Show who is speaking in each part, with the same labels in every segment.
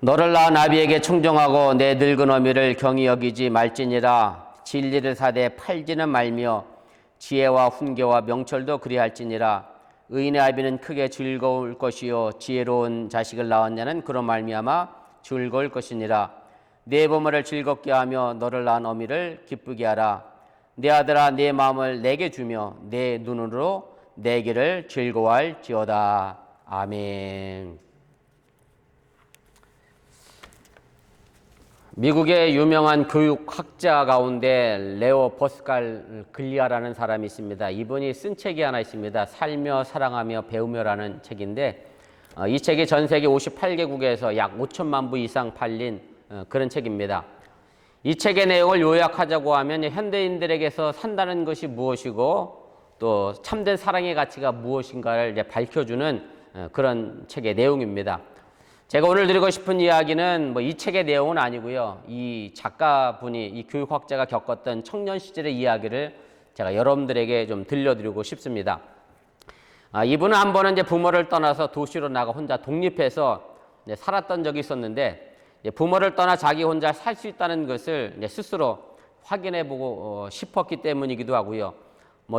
Speaker 1: 너를 낳은 아비에게 청정하고 내 늙은 어미를 경히 여기지 말지니라. 진리를 사되 팔지는 말며 지혜와 훈계와 명철도 그리할지니라. 의인의 아비는 크게 즐거울 것이요 지혜로운 자식을 낳은 자는 그런 말미암아 즐거울 것이니라. 내 부모를 즐겁게 하며 너를 낳은 어미를 기쁘게 하라. 내 아들아 내 마음을 내게 주며 내 눈으로 내 길을 즐거워할지어다. 아멘. 미국의 유명한 교육학자 가운데 레오 버스칼 글리아라는 사람이 있습니다. 이분이 쓴 책이 하나 있습니다. 살며 사랑하며 배우며라는 책인데 이 책이 전 세계 58개국에서 약 5천만 부 이상 팔린 그런 책입니다. 이 책의 내용을 요약하자고 하면 현대인들에게서 산다는 것이 무엇이고 또 참된 사랑의 가치가 무엇인가를 이제 밝혀주는 그런 책의 내용입니다. 제가 오늘 드리고 싶은 이야기는 이 책의 내용은 아니고요. 이 작가분이, 이 교육학자가 겪었던 청년 시절의 이야기를 제가 여러분들에게 좀 들려드리고 싶습니다. 이분은 한 번은 이제 부모를 떠나서 도시로 나가 혼자 독립해서 살았던 적이 있었는데 부모를 떠나 자기 혼자 살 수 있다는 것을 스스로 확인해보고 싶었기 때문이기도 하고요.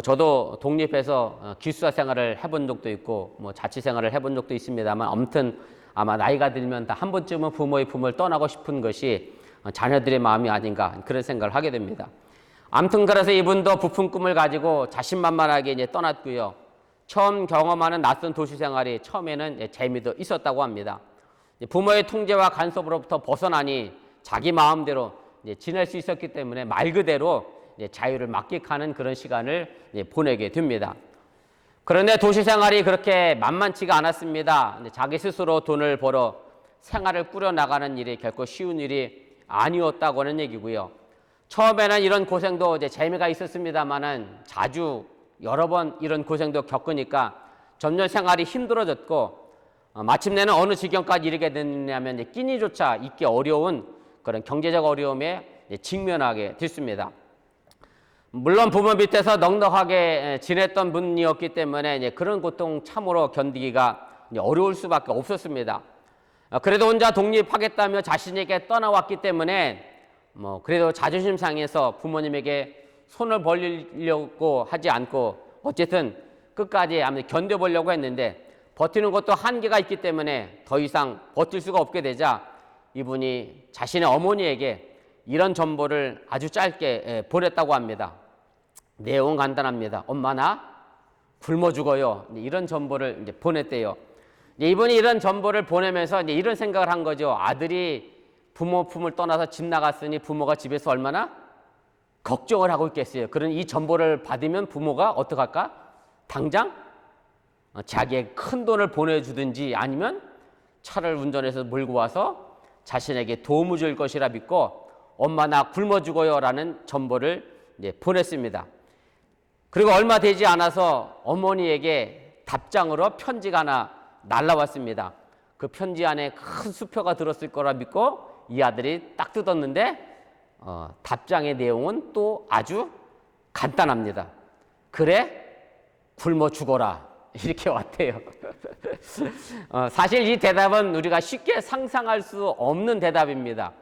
Speaker 1: 저도 독립해서 기숙사 생활을 해본 적도 있고 자취 생활을 해본 적도 있습니다만 아무튼 아마 나이가 들면 다 한 번쯤은 부모의 품을 떠나고 싶은 것이 자녀들의 마음이 아닌가 그런 생각을 하게 됩니다. 아무튼 그래서 이분도 부푼 꿈을 가지고 자신만만하게 이제 떠났고요. 처음 경험하는 낯선 도시 생활이 처음에는 재미도 있었다고 합니다. 부모의 통제와 간섭으로부터 벗어나니 자기 마음대로 지낼 수 있었기 때문에 말 그대로 자유를 만끽하는 그런 시간을 보내게 됩니다. 그런데 도시 생활이 그렇게 만만치가 않았습니다. 자기 스스로 돈을 벌어 생활을 꾸려나가는 일이 결코 쉬운 일이 아니었다고 하는 얘기고요. 처음에는 이런 고생도 재미가 있었습니다만은 자주 여러 번 이런 고생도 겪으니까 점점 생활이 힘들어졌고 마침내는 어느 지경까지 이르게 됐냐면 끼니조차 있기 어려운 그런 경제적 어려움에 직면하게 됐습니다. 물론 부모 밑에서 넉넉하게 지냈던 분이었기 때문에 그런 고통 참으로 견디기가 어려울 수밖에 없었습니다. 그래도 혼자 독립하겠다며 자신에게 떠나왔기 때문에 그래도 자존심 상해서 부모님에게 손을 벌리려고 하지 않고 어쨌든 끝까지 견뎌보려고 했는데 버티는 것도 한계가 있기 때문에 더 이상 버틸 수가 없게 되자 이분이 자신의 어머니에게 이런 전보를 아주 짧게 보냈다고 합니다. 내용은 간단합니다. 엄마 나 굶어 죽어요. 이런 전보를 보냈대요. 이분이 이런 전보를 보내면서 이런 생각을 한 거죠. 아들이 부모 품을 떠나서 집 나갔으니 부모가 집에서 얼마나 걱정을 하고 있겠어요. 그런 이 전보를 받으면 부모가 어떡할까? 당장 자기의 큰 돈을 보내주든지 아니면 차를 운전해서 몰고 와서 자신에게 도움을 줄 것이라 믿고 엄마 나 굶어 죽어요 라는 전보를 보냈습니다. 그리고 얼마 되지 않아서 어머니에게 답장으로 편지가 하나 날라왔습니다. 그 편지 안에 큰 수표가 들었을 거라 믿고 이 아들이 딱 뜯었는데 답장의 내용은 또 아주 간단합니다. 그래? 굶어 죽어라. 이렇게 왔대요. 사실 이 대답은 우리가 쉽게 상상할 수 없는 대답입니다.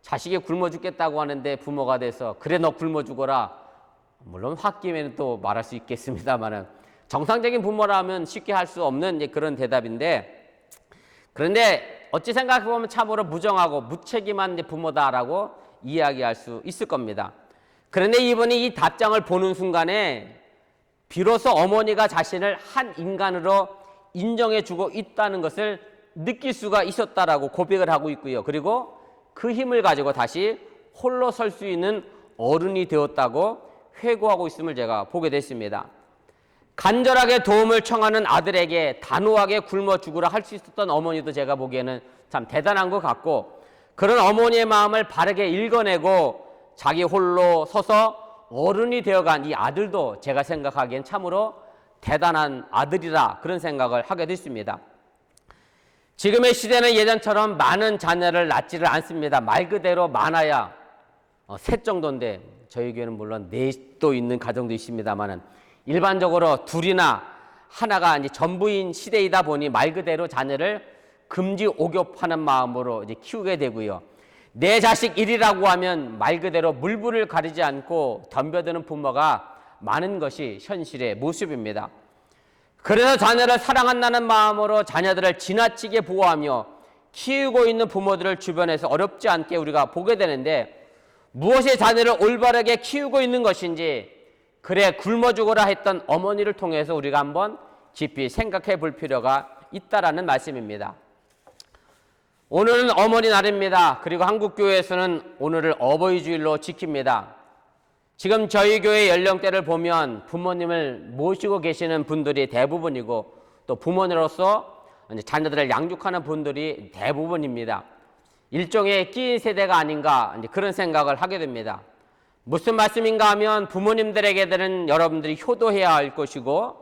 Speaker 1: 자식이 굶어 죽겠다고 하는데 부모가 돼서 그래 너 굶어 죽어라. 물론 홧김에는 또 말할 수 있겠습니다만 정상적인 부모라면 쉽게 할 수 없는 그런 대답인데 그런데 어찌 생각해보면 참으로 무정하고 무책임한 부모다라고 이야기할 수 있을 겁니다. 그런데 이분이 이 답장을 보는 순간에 비로소 어머니가 자신을 한 인간으로 인정해주고 있다는 것을 느낄 수가 있었다라고 고백을 하고 있고요. 그리고 그 힘을 가지고 다시 홀로 설 수 있는 어른이 되었다고 회고하고 있음을 제가 보게 됐습니다. 간절하게 도움을 청하는 아들에게 단호하게 굶어 죽으라 할 수 있었던 어머니도 제가 보기에는 참 대단한 것 같고 그런 어머니의 마음을 바르게 읽어내고 자기 홀로 서서 어른이 되어간 이 아들도 제가 생각하기엔 참으로 대단한 아들이라 그런 생각을 하게 됐습니다. 지금의 시대는 예전처럼 많은 자녀를 낳지를 않습니다. 말 그대로 많아야 셋 정도인데 저희 교회는 물론 넷도 있는 가정도 있습니다만 일반적으로 둘이나 하나가 이제 전부인 시대이다 보니 말 그대로 자녀를 금지 오겹하는 마음으로 이제 키우게 되고요. 내 자식 일이라고 하면 말 그대로 물불을 가리지 않고 덤벼드는 부모가 많은 것이 현실의 모습입니다. 그래서 자녀를 사랑한다는 마음으로 자녀들을 지나치게 보호하며 키우고 있는 부모들을 주변에서 어렵지 않게 우리가 보게 되는데, 무엇이 자녀를 올바르게 키우고 있는 것인지, 그래 굶어 죽어라 했던 어머니를 통해서 우리가 한번 깊이 생각해 볼 필요가 있다라는 말씀입니다. 오늘은 어머니 날입니다. 그리고 한국교회에서는 오늘을 어버이 주일로 지킵니다. 지금 저희 교회 연령대를 보면 부모님을 모시고 계시는 분들이 대부분이고, 또 부모님으로서 자녀들을 양육하는 분들이 대부분입니다. 일종의 끼인 세대가 아닌가 그런 생각을 하게 됩니다. 무슨 말씀인가 하면 부모님들에게는 여러분들이 효도해야 할 것이고,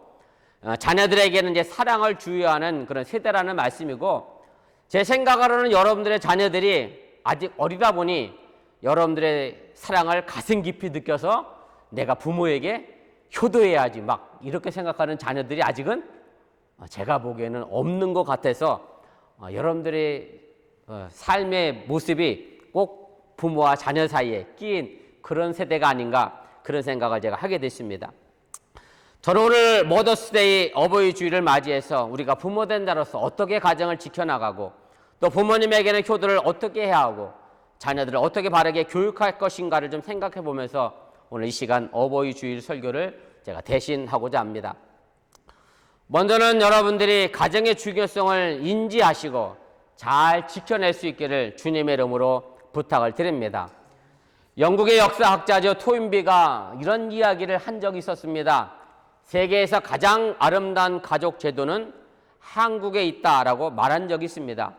Speaker 1: 자녀들에게는 이제 사랑을 주의하는 그런 세대라는 말씀이고, 제 생각으로는 여러분들의 자녀들이 아직 어리다 보니 여러분들의 사랑을 가슴 깊이 느껴서 내가 부모에게 효도해야지 막 이렇게 생각하는 자녀들이 아직은 제가 보기에는 없는 것 같아서, 여러분들의 삶의 모습이 꼭 부모와 자녀 사이에 끼인 그런 세대가 아닌가, 그런 생각을 제가 하게 됐습니다. 저는 오늘 머더스데이 어버이 주일을 맞이해서 우리가 부모된 자로서 어떻게 가정을 지켜나가고, 또 부모님에게는 효도를 어떻게 해야 하고 자녀들을 어떻게 바르게 교육할 것인가를 좀 생각해 보면서 오늘 이 시간 어버이 주일 설교를 제가 대신하고자 합니다. 먼저는 여러분들이 가정의 중요성을 인지하시고 잘 지켜낼 수 있기를 주님의 이름으로 부탁을 드립니다. 영국의 역사학자죠, 토인비가 이런 이야기를 한 적이 있었습니다. 세계에서 가장 아름다운 가족 제도는 한국에 있다라고 말한 적이 있습니다.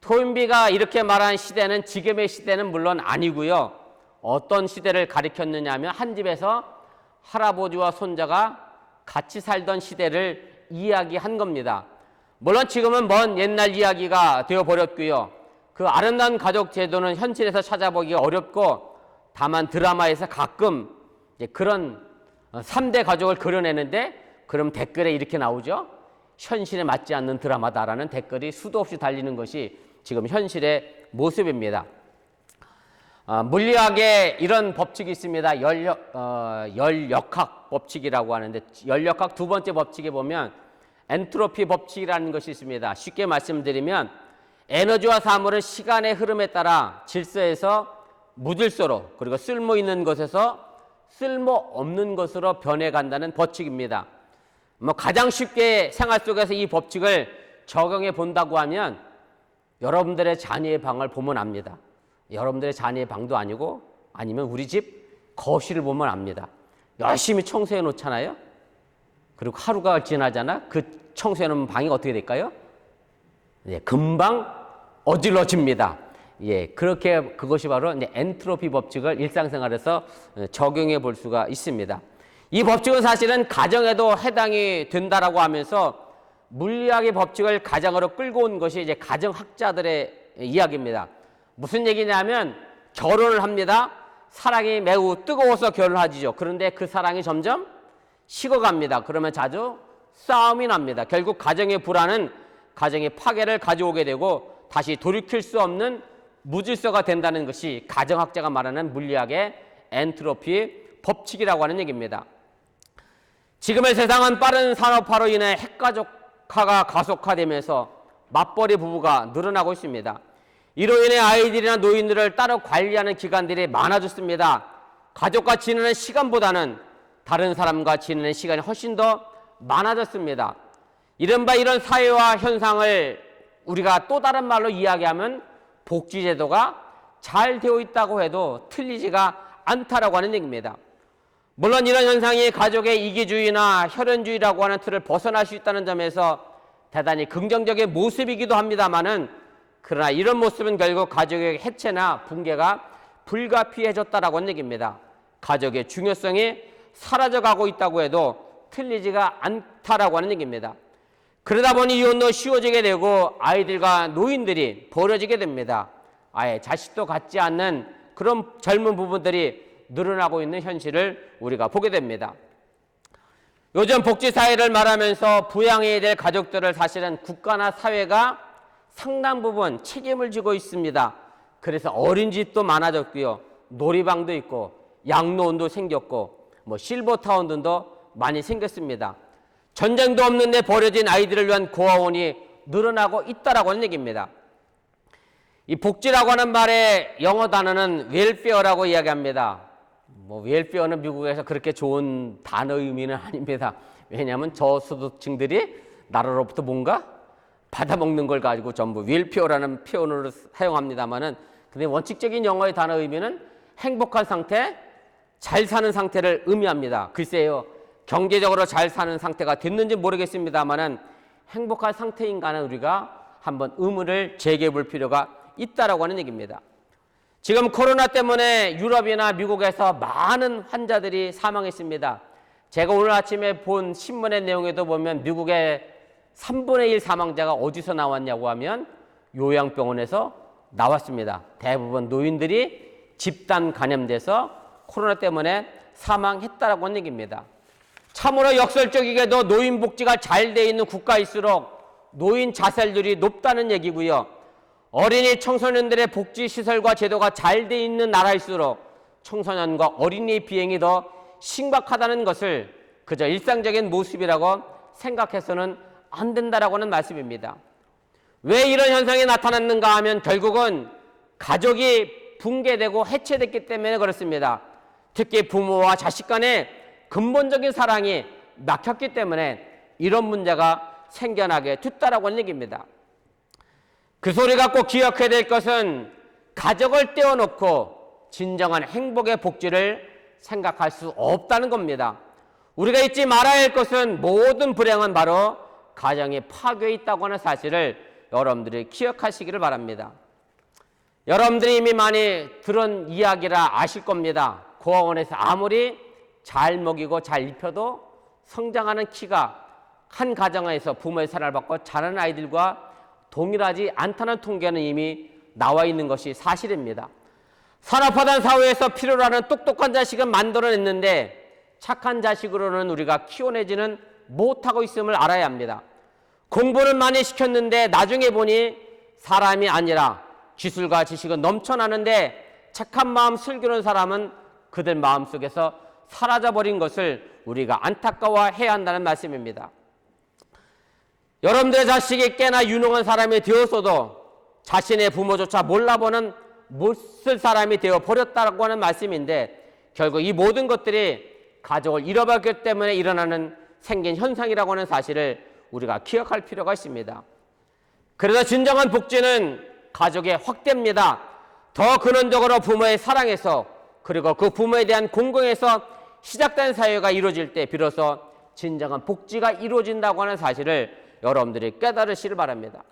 Speaker 1: 토인비가 이렇게 말한 시대는 지금의 시대는 물론 아니고요. 어떤 시대를 가리켰느냐 하면 한 집에서 할아버지와 손자가 같이 살던 시대를 이야기한 겁니다. 물론 지금은 먼 옛날 이야기가 되어버렸고요. 그 아름다운 가족 제도는 현실에서 찾아보기가 어렵고, 다만 드라마에서 가끔 이제 그런 3대 가족을 그려내는데, 그럼 댓글에 이렇게 나오죠. 현실에 맞지 않는 드라마다라는 댓글이 수도 없이 달리는 것이 지금 현실의 모습입니다. 물리학에 이런 법칙이 있습니다. 열역학 법칙이라고 하는데, 열역학 두 번째 법칙에 보면 엔트로피 법칙이라는 것이 있습니다. 쉽게 말씀드리면 에너지와 사물은 시간의 흐름에 따라 질서에서 무질서로, 그리고 쓸모 있는 것에서 쓸모 없는 것으로 변해간다는 법칙입니다. 가장 쉽게 생활 속에서 이 법칙을 적용해 본다고 하면 여러분들의 자녀의 방을 보면 압니다. 여러분들의 자녀의 방도 아니고, 아니면 우리 집 거실을 보면 압니다. 열심히 청소해 놓잖아요. 그리고 하루가 지나잖아. 그 청소해 놓은 방이 어떻게 될까요? 예, 금방 어질러집니다. 예, 그렇게 그것이 바로 이제 엔트로피 법칙을 일상생활에서 적용해 볼 수가 있습니다. 이 법칙은 사실은 가정에도 해당이 된다라고 하면서 물리학의 법칙을 가정으로 끌고 온 것이 이제 가정학자들의 이야기입니다. 무슨 얘기냐면, 결혼을 합니다. 사랑이 매우 뜨거워서 결혼하지죠. 그런데 그 사랑이 점점 식어갑니다. 그러면 자주 싸움이 납니다. 결국 가정의 불화는 가정의 파괴를 가져오게 되고 다시 돌이킬 수 없는 무질서가 된다는 것이 가정학자가 말하는 물리학의 엔트로피 법칙이라고 하는 얘기입니다. 지금의 세상은 빠른 산업화로 인해 핵가족화가 가속화되면서 맞벌이 부부가 늘어나고 있습니다. 이로 인해 아이들이나 노인들을 따로 관리하는 기관들이 많아졌습니다. 가족과 지내는 시간보다는 다른 사람과 지내는 시간이 훨씬 더 많아졌습니다. 이른바 이런 사회화 현상을 우리가 또 다른 말로 이야기하면 복지제도가 잘 되어 있다고 해도 틀리지가 않다라고 하는 얘기입니다. 물론 이런 현상이 가족의 이기주의나 혈연주의라고 하는 틀을 벗어날 수 있다는 점에서 대단히 긍정적인 모습이기도 합니다만은, 그러나 이런 모습은 결국 가족의 해체나 붕괴가 불가피해졌다라고 하는 얘기입니다. 가족의 중요성이 사라져가고 있다고 해도 틀리지가 않다라고 하는 얘기입니다. 그러다 보니 이혼도 쉬워지게 되고 아이들과 노인들이 버려지게 됩니다. 아예 자식도 갖지 않는 그런 젊은 부부들이 늘어나고 있는 현실을 우리가 보게 됩니다. 요즘 복지사회를 말하면서 부양해야 될 가족들을 사실은 국가나 사회가 상당 부분 책임을 지고 있습니다. 그래서 어린이집도 많아졌고요. 놀이방도 있고 양로원도 생겼고 실버타운 등도 많이 생겼습니다. 전쟁도 없는데 버려진 아이들을 위한 고아원이 늘어나고 있다라고 하는 얘기입니다. 이 복지라고 하는 말의 영어 단어는 웰페어라고 이야기합니다. 웰페어는 미국에서 그렇게 좋은 단어 의미는 아닙니다. 왜냐하면 저소득층들이 나라로부터 뭔가 받아먹는 걸 가지고 전부 웰페어라는 표현으로 사용합니다만은, 근데 원칙적인 영어의 단어 의미는 행복한 상태, 잘 사는 상태를 의미합니다. 글쎄요, 경제적으로 잘 사는 상태가 됐는지 모르겠습니다만은 행복한 상태인가는 우리가 한번 의문을 제기해 볼 필요가 있다라고 하는 얘기입니다. 지금 코로나 때문에 유럽이나 미국에서 많은 환자들이 사망했습니다. 제가 오늘 아침에 본 신문의 내용에도 보면 미국의 3분의 1 사망자가 어디서 나왔냐고 하면 요양병원에서 나왔습니다. 대부분 노인들이 집단 감염돼서 코로나 때문에 사망했다라고 하는 얘기입니다. 참으로 역설적이게도 노인 복지가 잘 돼 있는 국가일수록 노인 자살률이 높다는 얘기고요. 어린이 청소년들의 복지 시설과 제도가 잘 돼 있는 나라일수록 청소년과 어린이의 비행이 더 심각하다는 것을 그저 일상적인 모습이라고 생각해서는 안 된다라고 하는 말씀입니다. 왜 이런 현상이 나타났는가 하면 결국은 가족이 붕괴되고 해체됐기 때문에 그렇습니다. 특히 부모와 자식 간의 근본적인 사랑이 막혔기 때문에 이런 문제가 생겨나게 됐다라고 하는 얘기입니다. 그 소리가 꼭 기억해야 될 것은 가족을 떼어놓고 진정한 행복의 복지를 생각할 수 없다는 겁니다. 우리가 잊지 말아야 할 것은 모든 불행은 바로 가정에 파괴해 있다고 하는 사실을 여러분들이 기억하시기를 바랍니다. 여러분들이 이미 많이 들은 이야기라 아실 겁니다. 고아원에서 아무리 잘 먹이고 잘 입혀도 성장하는 키가 한 가정에서 부모의 사랑을 받고 자라는 아이들과 동일하지 않다는 통계는 이미 나와 있는 것이 사실입니다. 산업화된 사회에서 필요로 하는 똑똑한 자식은 만들어냈는데 착한 자식으로는 우리가 키워내지는 못하고 있음을 알아야 합니다. 공부는 많이 시켰는데 나중에 보니 사람이 아니라 기술과 지식은 넘쳐나는데 착한 마음 슬기로운 사람은 그들 마음속에서 사라져버린 것을 우리가 안타까워해야 한다는 말씀입니다. 여러분들의 자식이 꽤나 유능한 사람이 되었어도 자신의 부모조차 몰라보는 못쓸 사람이 되어버렸다고 하는 말씀인데, 결국 이 모든 것들이 가족을 잃어버렸기 때문에 일어나는 생긴 현상이라고 하는 사실을 우리가 기억할 필요가 있습니다. 그래서 진정한 복지는 가족의 확대입니다. 더 근원적으로 부모의 사랑에서, 그리고 그 부모에 대한 공경에서 시작된 사회가 이루어질 때 비로소 진정한 복지가 이루어진다고 하는 사실을 여러분들이 깨달으시길 바랍니다.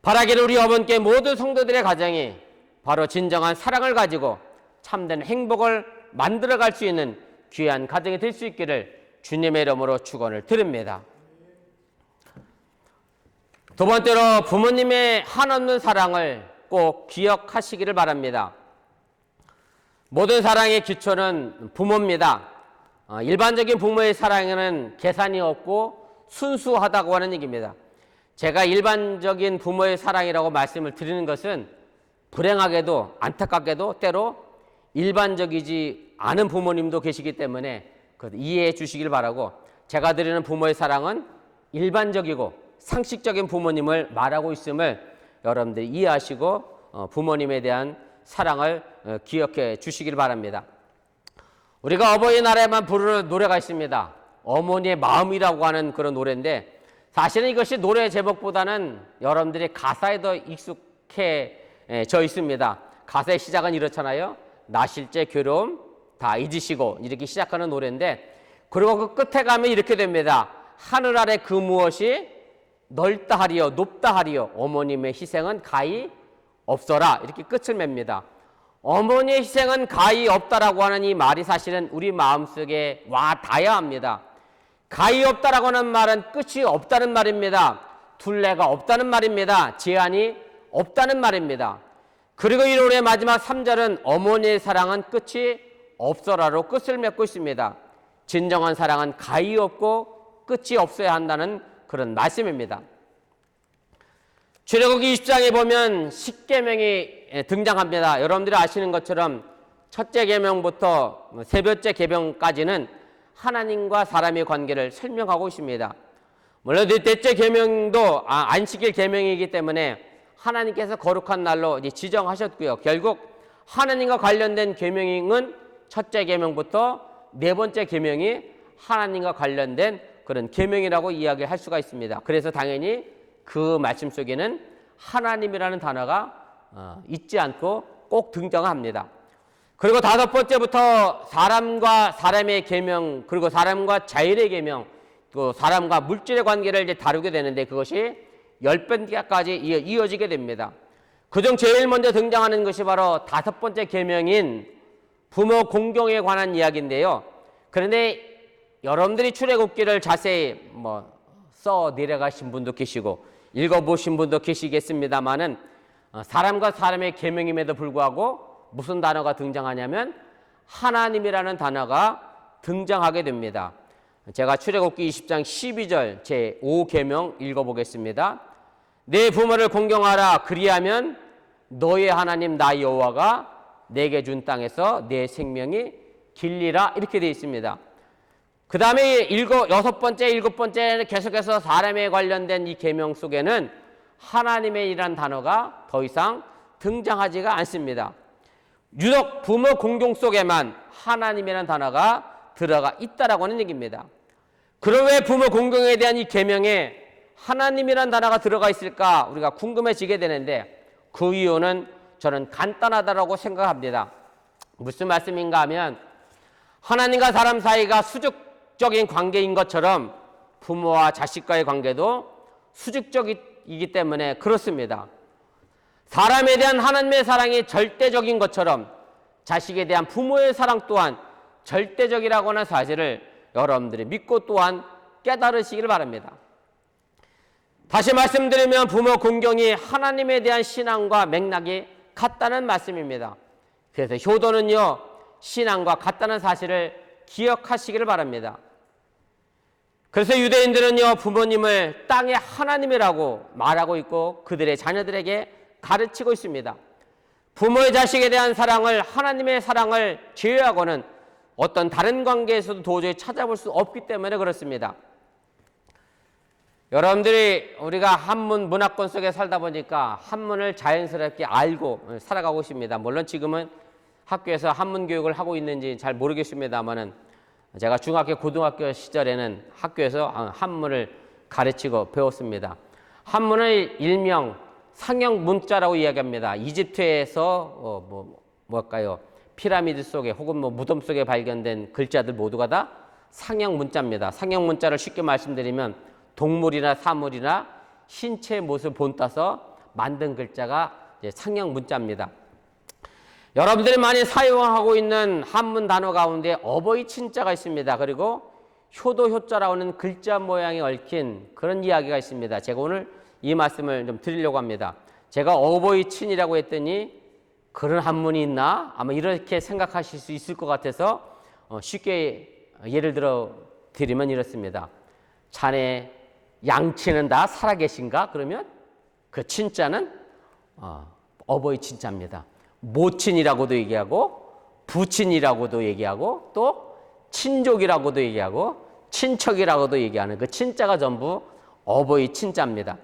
Speaker 1: 바라기를 우리 어머니께 모든 성도들의 가정이 바로 진정한 사랑을 가지고 참된 행복을 만들어갈 수 있는 귀한 가정이 될 수 있기를 주님의 이름으로 축원을 드립니다. 두 번째로 부모님의 한없는 사랑을 꼭 기억하시기를 바랍니다. 모든 사랑의 기초는 부모입니다. 일반적인 부모의 사랑에는 계산이 없고 순수하다고 하는 얘기입니다. 제가 일반적인 부모의 사랑이라고 말씀을 드리는 것은 불행하게도 안타깝게도 때로 일반적이지 않은 부모님도 계시기 때문에 이해해 주시길 바라고, 제가 드리는 부모의 사랑은 일반적이고 상식적인 부모님을 말하고 있음을 여러분들이 이해하시고 부모님에 대한 사랑을 기억해 주시길 바랍니다. 우리가 어버이날에만 부르는 노래가 있습니다. 어머니의 마음이라고 하는 그런 노래인데, 사실은 이것이 노래 제목보다는 여러분들이 가사에 더 익숙해져 있습니다. 가사의 시작은 이렇잖아요. 나 실제 괴로움 다 잊으시고, 이렇게 시작하는 노래인데, 그리고 그 끝에 가면 이렇게 됩니다. 하늘 아래 그 무엇이 넓다 하리요 높다 하리요 어머님의 희생은 가히 없어라, 이렇게 끝을 맺습니다. 어머니의 희생은 가히 없다라고 하는 이 말이 사실은 우리 마음속에 와 닿아야 합니다. 가히 없다라고 하는 말은 끝이 없다는 말입니다. 둘레가 없다는 말입니다. 제한이 없다는 말입니다. 그리고 이 노래의 마지막 3절은 어머니의 사랑은 끝이 없어라로 끝을 맺고 있습니다. 진정한 사랑은 가히 없고 끝이 없어야 한다는 그런 말씀입니다. 출애굽기 20장에 보면 10계명이 등장합니다. 여러분들이 아시는 것처럼 첫째 계명부터 세 번째 계명까지는 하나님과 사람의 관계를 설명하고 있습니다. 물론 넷째 계명도 안식일 계명이기 때문에 하나님께서 거룩한 날로 지정하셨고요. 결국 하나님과 관련된 계명은 첫째 계명부터 네 번째 계명이 하나님과 관련된 그런 계명이라고 이야기할 수가 있습니다. 그래서 당연히 그 말씀 속에는 하나님이라는 단어가 잊지 않고 꼭 등장합니다. 그리고 다섯 번째부터 사람과 사람의 계명, 그리고 사람과 자연의 계명, 또 사람과 물질의 관계를 이제 다루게 되는데 그것이 10번까지 이어지게 됩니다. 그중 제일 먼저 등장하는 것이 바로 다섯 번째 계명인 부모 공경에 관한 이야기인데요. 그런데 여러분들이 출애굽기를 자세히 써 내려가신 분도 계시고 읽어보신 분도 계시겠습니다만은 사람과 사람의 계명임에도 불구하고 무슨 단어가 등장하냐면 하나님이라는 단어가 등장하게 됩니다. 제가 출애굽기 20장 12절 제5계명 읽어보겠습니다. 내 부모를 공경하라. 그리하면 너의 하나님 나 여호와가 내게 준 땅에서 내 생명이 길리라. 이렇게 되어 있습니다. 그 다음에 여섯 번째, 일곱 번째는 계속해서 사람에 관련된 이 계명 속에는 하나님의 이란 단어가 더 이상 등장하지가 않습니다. 유독 부모 공경 속에만 하나님이라는 단어가 들어가 있다라고 하는 얘기입니다. 그럼 왜 부모 공경에 대한 이 계명에 하나님이라는 단어가 들어가 있을까 우리가 궁금해지게 되는데 그 이유는 저는 간단하다라고 생각합니다. 무슨 말씀인가 하면 하나님과 사람 사이가 수직적인 관계인 것처럼 부모와 자식과의 관계도 수직적이기 때문에 그렇습니다. 사람에 대한 하나님의 사랑이 절대적인 것처럼 자식에 대한 부모의 사랑 또한 절대적이라고 하는 사실을 여러분들이 믿고 또한 깨달으시길 바랍니다. 다시 말씀드리면 부모 공경이 하나님에 대한 신앙과 맥락이 같다는 말씀입니다. 그래서 효도는요, 신앙과 같다는 사실을 기억하시기를 바랍니다. 그래서 유대인들은요, 부모님을 땅의 하나님이라고 말하고 있고 그들의 자녀들에게 가르치고 있습니다. 부모의 자식에 대한 사랑을 하나님의 사랑을 제외하고는 어떤 다른 관계에서도 도저히 찾아볼 수 없기 때문에 그렇습니다. 여러분들이 우리가 한문 문화권 속에 살다 보니까 한문을 자연스럽게 알고 살아가고 있습니다. 물론 지금은 학교에서 한문 교육을 하고 있는지 잘 모르겠습니다만은 제가 중학교, 고등학교 시절에는 학교에서 한문을 가르치고 배웠습니다. 한문을 일명 상형 문자라고 이야기합니다. 이집트에서 뭘까요? 피라미드 속에 혹은 무덤 속에 발견된 글자들 모두가 다 상형 문자입니다. 상형 문자를 쉽게 말씀드리면 동물이나 사물이나 신체의 모습을 본따서 만든 글자가 상형 문자입니다. 여러분들이 많이 사용하고 있는 한문 단어 가운데 어버이 친자가 있습니다. 그리고 효도 효자라고 하는 글자 모양이 얽힌 그런 이야기가 있습니다. 제가 오늘 이 말씀을 좀 드리려고 합니다. 제가 어버이 친이라고 했더니 그런 한문이 있나? 아마 이렇게 생각하실 수 있을 것 같아서 쉽게 예를 들어 드리면 이렇습니다. 자네 양친은 다 살아계신가? 그러면 그 친자는 어버이 친자입니다. 모친이라고도 얘기하고 부친이라고도 얘기하고 또 친족이라고도 얘기하고 친척이라고도 얘기하는 그 친자가 전부 어버이 친자입니다.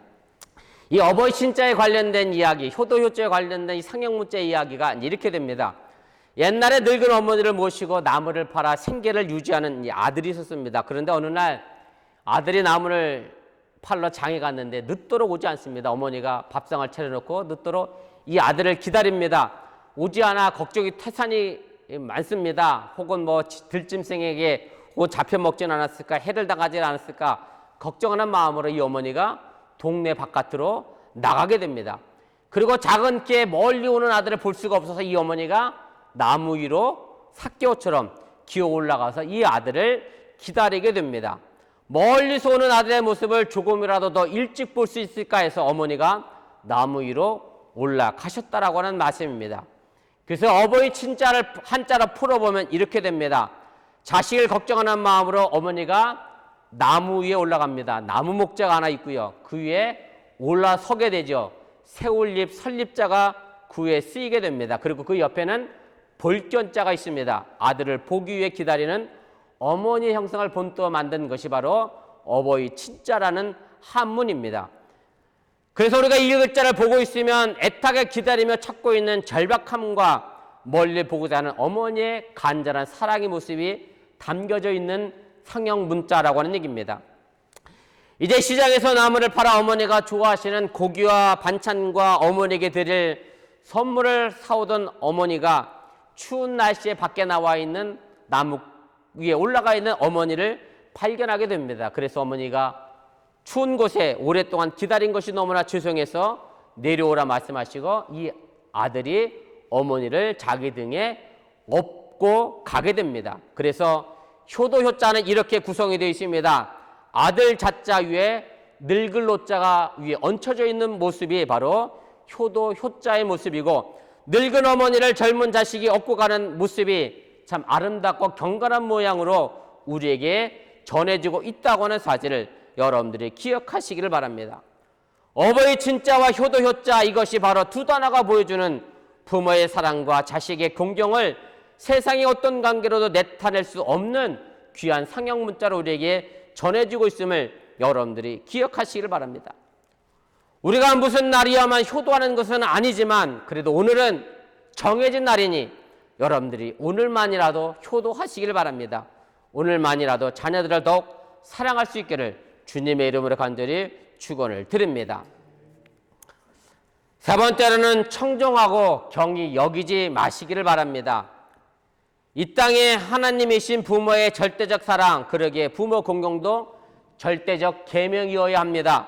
Speaker 1: 이 어버이 친자에 관련된 이야기, 효도 효자에 관련된 이 상형 문자 이야기가 이렇게 됩니다. 옛날에 늙은 어머니를 모시고 나무를 팔아 생계를 유지하는 이 아들이 있었습니다. 그런데 어느 날 아들이 나무를 팔러 장에 갔는데 늦도록 오지 않습니다. 어머니가 밥상을 차려놓고 늦도록 이 아들을 기다립니다. 오지 않아 걱정이 태산이 많습니다. 혹은 들짐승에게 잡혀먹진 않았을까, 해를 당하지 않았을까 걱정하는 마음으로 이 어머니가 동네 바깥으로 나가게 됩니다. 그리고 작은 께 멀리 오는 아들을 볼 수가 없어서 이 어머니가 나무 위로 삭개오처럼 기어 올라가서 이 아들을 기다리게 됩니다. 멀리서 오는 아들의 모습을 조금이라도 더 일찍 볼 수 있을까 해서 어머니가 나무 위로 올라가셨다라고 하는 말씀입니다. 그래서 어버이 친자를 한자로 풀어보면 이렇게 됩니다. 자식을 걱정하는 마음으로 어머니가 나무 위에 올라갑니다. 나무 목재가 하나 있고요. 그 위에 올라서게 되죠. 세울립, 설립자가 그 위에 쓰이게 됩니다. 그리고 그 옆에는 볼견자가 있습니다. 아들을 보기 위해 기다리는 어머니의 형상을 본떠 만든 것이 바로 어버이 친자라는 한문입니다. 그래서 우리가 이 글자를 보고 있으면 애타게 기다리며 찾고 있는 절박함과 멀리 보고자 하는 어머니의 간절한 사랑의 모습이 담겨져 있는 상형 문자라고 하는 얘기입니다. 이제 시장에서 나무를 팔아 어머니가 좋아하시는 고기와 반찬과 어머니에게 드릴 선물을 사오던 어머니가 추운 날씨에 밖에 나와 있는 나무 위에 올라가 있는 어머니를 발견하게 됩니다. 그래서 어머니가 추운 곳에 오랫동안 기다린 것이 너무나 죄송해서 내려오라 말씀하시고 이 아들이 어머니를 자기 등에 업고 가게 됩니다. 그래서 효도 효자는 이렇게 구성이 되어 있습니다. 아들 자자 위에 늙을 노자가 위에 얹혀져 있는 모습이 바로 효도 효자의 모습이고, 늙은 어머니를 젊은 자식이 업고 가는 모습이 참 아름답고 경건한 모양으로 우리에게 전해지고 있다고 하는 사실을 여러분들이 기억하시기를 바랍니다. 어버이 친자와 효도 효자, 이것이 바로 두 단어가 보여주는 부모의 사랑과 자식의 공경을 세상의 어떤 관계로도 나타낼 수 없는 귀한 상형 문자로 우리에게 전해지고 있음을 여러분들이 기억하시기를 바랍니다. 우리가 무슨 날이야만 효도하는 것은 아니지만 그래도 오늘은 정해진 날이니 여러분들이 오늘만이라도 효도하시기를 바랍니다. 오늘만이라도 자녀들을 더욱 사랑할 수 있기를 주님의 이름으로 간절히 축원을 드립니다. 세 번째로는 청종하고 경히 여기지 마시기를 바랍니다. 이 땅에 하나님이신 부모의 절대적 사랑, 그러기에 부모 공경도 절대적 계명이어야 합니다.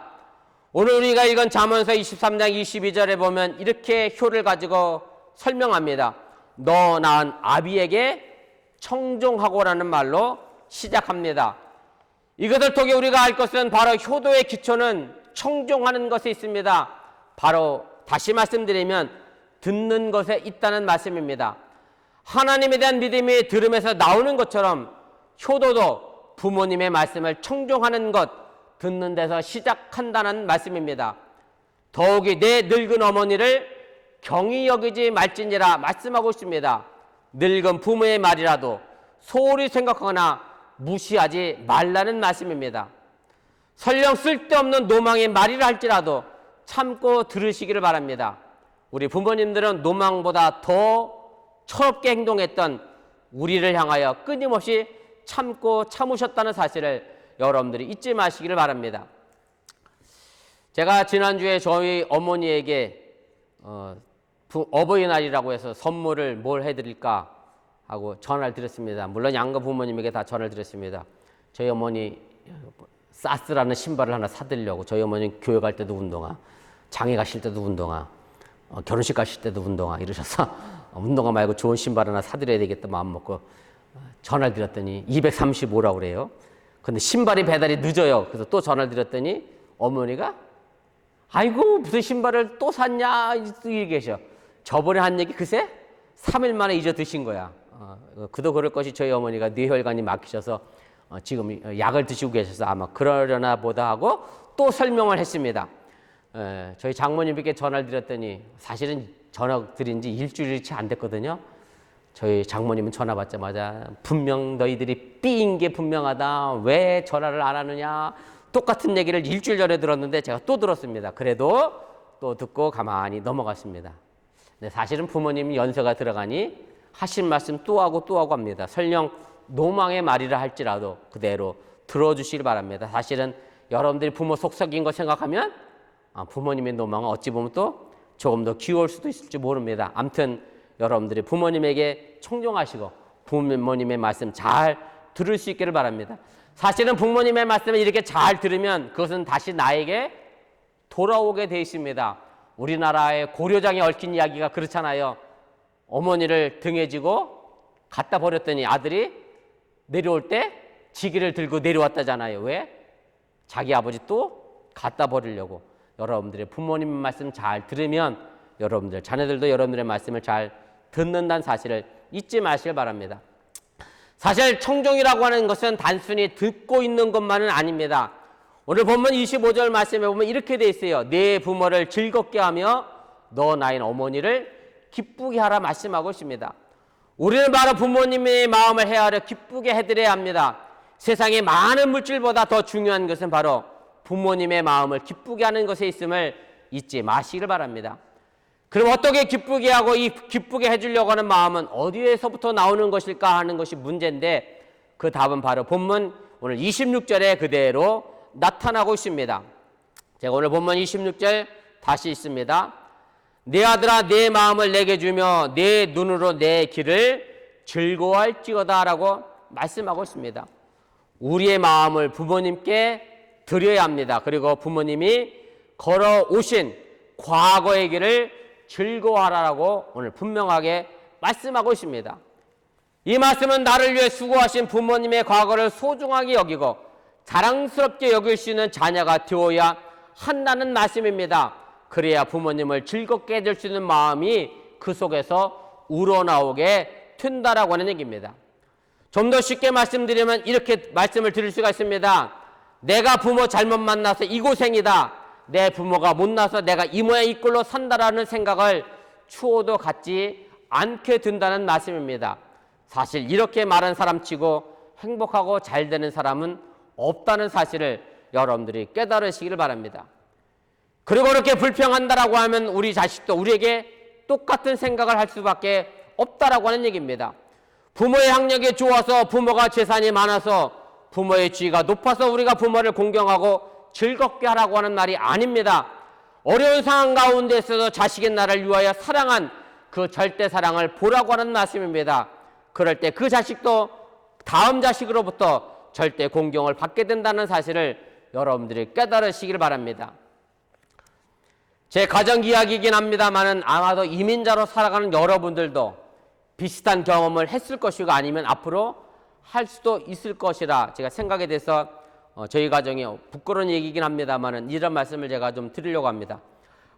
Speaker 1: 오늘 우리가 읽은 잠언서 23장 22절에 보면 이렇게 효를 가지고 설명합니다. 너 낳은 아비에게 청종하고라는 말로 시작합니다. 이것을 통해 우리가 알 것은 바로 효도의 기초는 청종하는 것에 있습니다. 바로 다시 말씀드리면 듣는 것에 있다는 말씀입니다. 하나님에 대한 믿음이 들음에서 나오는 것처럼 효도도 부모님의 말씀을 청종하는 것, 듣는 데서 시작한다는 말씀입니다. 더욱이 내 늙은 어머니를 경히 여기지 말지니라 말씀하고 있습니다. 늙은 부모의 말이라도 소홀히 생각하거나 무시하지 말라는 말씀입니다. 설령 쓸데없는 노망의 말이라 할지라도 참고 들으시기를 바랍니다. 우리 부모님들은 노망보다 더 철없게 행동했던 우리를 향하여 끊임없이 참고 참으셨다는 사실을 여러분들이 잊지 마시기를 바랍니다. 제가 지난주에 저희 어머니에게 어버이날이라고 해서 선물을 뭘 해드릴까 하고 전화를 드렸습니다. 물론 양가 부모님에게 다 전화를 드렸습니다. 저희 어머니 사스라는 신발을 하나 사드리려고. 저희 어머니 교회 갈 때도 운동화, 장애 가실 때도 운동화, 결혼식 가실 때도 운동화 이러셔서 운동화 말고 좋은 신발 하나 사드려야 되겠다 마음 먹고 전화를 드렸더니 235라고 그래요. 근데 신발이 배달이 늦어요. 그래서 또 전화를 드렸더니 어머니가 아이고 무슨 신발을 또 샀냐 이렇게 계셔. 저번에 한 얘기 글쎄 3일 만에 잊어 드신 거야. 그도 그럴 것이 저희 어머니가 뇌혈관이 막히셔서 지금 약을 드시고 계셔서 아마 그러려나 보다 하고 또 설명을 했습니다. 저희 장모님께 전화를 드렸더니 사실은 전화 드린 지 일주일이 채 안 됐거든요. 저희 장모님은 전화 받자마자 분명 너희들이 삐인 게 분명하다. 왜 전화를 안 하느냐. 똑같은 얘기를 일주일 전에 들었는데 제가 또 들었습니다. 그래도 또 듣고 가만히 넘어갔습니다. 네, 사실은 부모님이 연세가 들어가니 하신 말씀 또 하고 합니다. 설령 노망의 말이라 할지라도 그대로 들어주시길 바랍니다. 사실은 여러분들이 부모 속썩인 거 생각하면 부모님의 노망은 어찌 보면 또 조금 더 귀여울 수도 있을지 모릅니다. 아무튼 여러분들이 부모님에게 청종하시고 부모님의 말씀 잘 들을 수 있기를 바랍니다. 사실은 부모님의 말씀을 이렇게 잘 들으면 그것은 다시 나에게 돌아오게 돼 있습니다. 우리나라의 고려장에 얽힌 이야기가 그렇잖아요. 어머니를 등에 지고 갖다 버렸더니 아들이 내려올 때 지기를 들고 내려왔다잖아요. 왜? 자기 아버지 또 갖다 버리려고. 여러분들의 부모님의 말씀 잘 들으면 여러분들 자녀들도 여러분들의 말씀을 잘 듣는다는 사실을 잊지 마시길 바랍니다. 사실 청종이라고 하는 것은 단순히 듣고 있는 것만은 아닙니다. 오늘 본문 25절 말씀에 보면 이렇게 돼 있어요. 내 부모를 즐겁게 하며 너 나인 어머니를 기쁘게 하라 말씀하고 있습니다. 우리는 바로 부모님의 마음을 헤아려 기쁘게 해드려야 합니다. 세상의 많은 물질보다 더 중요한 것은 바로 부모님의 마음을 기쁘게 하는 것에 있음을 잊지 마시기를 바랍니다. 그럼 어떻게 기쁘게 하고 이 기쁘게 해주려고 하는 마음은 어디에서부터 나오는 것일까 하는 것이 문제인데, 그 답은 바로 본문 오늘 26절에 그대로 나타나고 있습니다. 제가 오늘 본문 26절 다시 읽습니다. 내 아들아 내 마음을 내게 주며 내 눈으로 내 길을 즐거워할지어다 라고 말씀하고 있습니다. 우리의 마음을 부모님께 드려야 합니다. 그리고 부모님이 걸어오신 과거의 길을 즐거워하라고 오늘 분명하게 말씀하고 있습니다. 이 말씀은 나를 위해 수고하신 부모님의 과거를 소중하게 여기고 자랑스럽게 여길 수 있는 자녀가 되어야 한다는 말씀입니다. 그래야 부모님을 즐겁게 해줄 수 있는 마음이 그 속에서 우러나오게 된다라고 하는 얘기입니다. 좀 더 쉽게 말씀드리면 이렇게 말씀을 드릴 수가 있습니다. 내가 부모 잘못 만나서 이 고생이다. 내 부모가 못나서 내가 이 모양 이 꼴로 산다라는 생각을 추호도 갖지 않게 된다는 말씀입니다. 사실 이렇게 말한 사람치고 행복하고 잘 되는 사람은 없다는 사실을 여러분들이 깨달으시기를 바랍니다. 그리고 그렇게 불평한다라고 하면 우리 자식도 우리에게 똑같은 생각을 할 수밖에 없다라고 하는 얘기입니다. 부모의 학력이 좋아서, 부모가 재산이 많아서, 부모의 지위가 높아서 우리가 부모를 공경하고 즐겁게 하라고 하는 말이 아닙니다. 어려운 상황 가운데 있어서 자식의 나를 위하여 사랑한 그 절대 사랑을 보라고 하는 말씀입니다. 그럴 때 그 자식도 다음 자식으로부터 절대 공경을 받게 된다는 사실을 여러분들이 깨달으시길 바랍니다. 제 가정 이야기이긴 합니다만은 아마도 이민자로 살아가는 여러분들도 비슷한 경험을 했을 것이고 아니면 앞으로 할 수도 있을 것이라 제가 생각에 대해서 저희 가정이 부끄러운 얘기이긴 합니다만은 이런 말씀을 제가 좀 드리려고 합니다.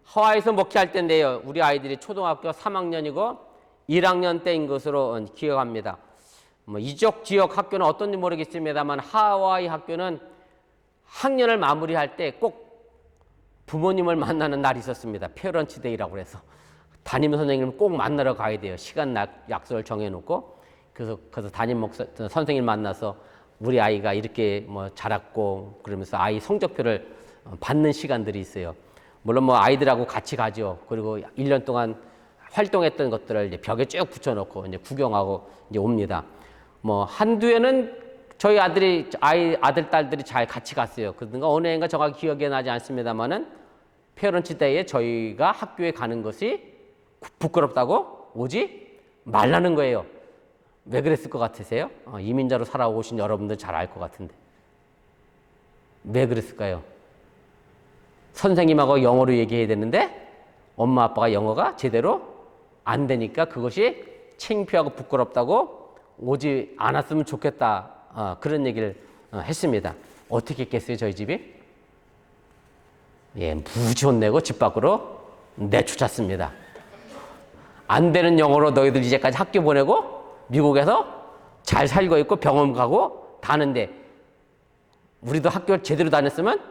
Speaker 1: 하와이에서 목회할 때인데요. 우리 아이들이 초등학교 3학년이고 1학년 때인 것으로 기억합니다. 이쪽 지역 학교는 어떤지 모르겠습니다만 하와이 학교는 학년을 마무리할 때 꼭 부모님을 만나는 날이 있었습니다. 페런츠 데이라고 해서 담임 선생님을 꼭 만나러 가야 돼요. 시간 약속을 정해놓고 그래서 담임 선생님 만나서 우리 아이가 이렇게 자랐고 그러면서 아이 성적표를 받는 시간들이 있어요. 물론 아이들하고 같이 가죠. 그리고 1년 동안 활동했던 것들을 이제 벽에 쭉 붙여놓고 이제 구경하고 이제 옵니다. 한두 해는 저희 아들, 딸들이 잘 같이 갔어요. 그런가 어느 해인가 정확히 기억이 나지 않습니다만은 페런츠 데이에 저희가 학교에 가는 것이 부끄럽다고 오지 말라는 거예요. 왜 그랬을 것 같으세요? 이민자로 살아오신 여러분들 잘 알 것 같은데. 왜 그랬을까요? 선생님하고 영어로 얘기해야 되는데 엄마 아빠가 영어가 제대로 안 되니까 그것이 창피하고 부끄럽다고 오지 않았으면 좋겠다. 그런 얘기를 했습니다. 어떻게 했겠어요, 저희 집이? 무지 혼내고 집 밖으로 내쫓았습니다. 안 되는 영어로 너희들 이제까지 학교 보내고 미국에서 잘 살고 있고 병원 가고 다는데 우리도 학교 제대로 다녔으면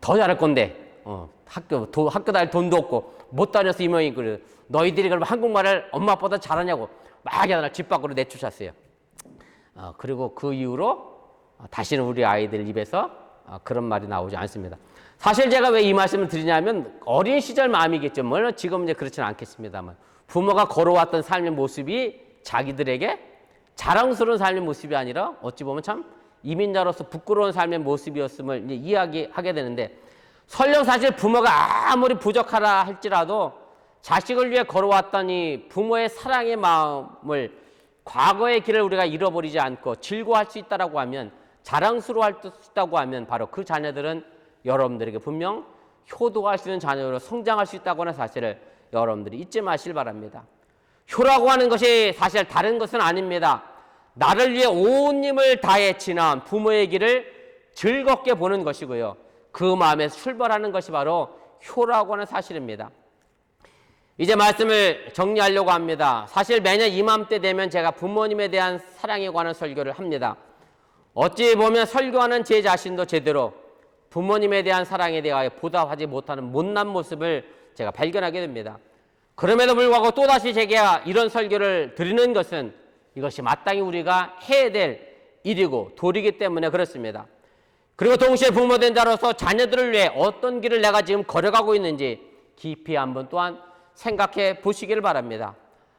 Speaker 1: 더 잘할 건데 학교 다닐 돈도 없고 못 다녀서 이 모양이 그래. 너희들이 그럼 한국말을 엄마 아빠보다 잘하냐고 막 하다가 집 밖으로 내쫓았어요. 그리고 그 이후로 다시는 우리 아이들 입에서 그런 말이 나오지 않습니다. 사실 제가 왜 이 말씀을 드리냐면 어린 시절 마음이겠죠. 물론 지금은 이제 그렇지는 않겠습니다만 부모가 걸어왔던 삶의 모습이 자기들에게 자랑스러운 삶의 모습이 아니라 어찌 보면 참 이민자로서 부끄러운 삶의 모습이었음을 이제 이야기하게 되는데, 설령 사실 부모가 아무리 부족하라 할지라도 자식을 위해 걸어왔던 이 부모의 사랑의 마음을, 과거의 길을 우리가 잃어버리지 않고 즐거워할 수 있다라고 하면, 자랑스러워할 수 있다고 하면 바로 그 자녀들은 여러분들에게 분명 효도할 수 있는 자녀로 성장할 수 있다고 하는 사실을 여러분들이 잊지 마시길 바랍니다. 효라고 하는 것이 사실 다른 것은 아닙니다. 나를 위해 온 힘을 다해 지난 부모의 길을 즐겁게 보는 것이고요. 그 마음에서 출발하는 것이 바로 효라고 하는 사실입니다. 이제 말씀을 정리하려고 합니다. 사실 매년 이맘때 되면 제가 부모님에 대한 사랑에 관한 설교를 합니다. 어찌 보면 설교하는 제 자신도 제대로 부모님에 대한 사랑에 대하여 보답하지 못하는 못난 모습을 제가 발견하게 됩니다. 그럼에도 불구하고 또다시 제가 이런 설교를 드리는 것은 이것이 마땅히 우리가 해야 될 일이고 도리이기 때문에 그렇습니다. 그리고 동시에 부모된 자로서 자녀들을 위해 어떤 길을 내가 지금 걸어가고 있는지 깊이 한번 또한 생각해 보시기를 바랍니다.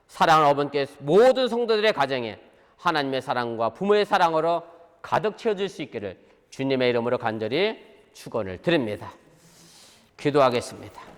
Speaker 1: 사랑하는 어머니께 모든 성도들의 가정에 하나님의 사랑과 부모의 사랑으로 가득 채워질 수 있기를 주님의 이름으로 간절히 축원을 드립니다. 기도하겠습니다.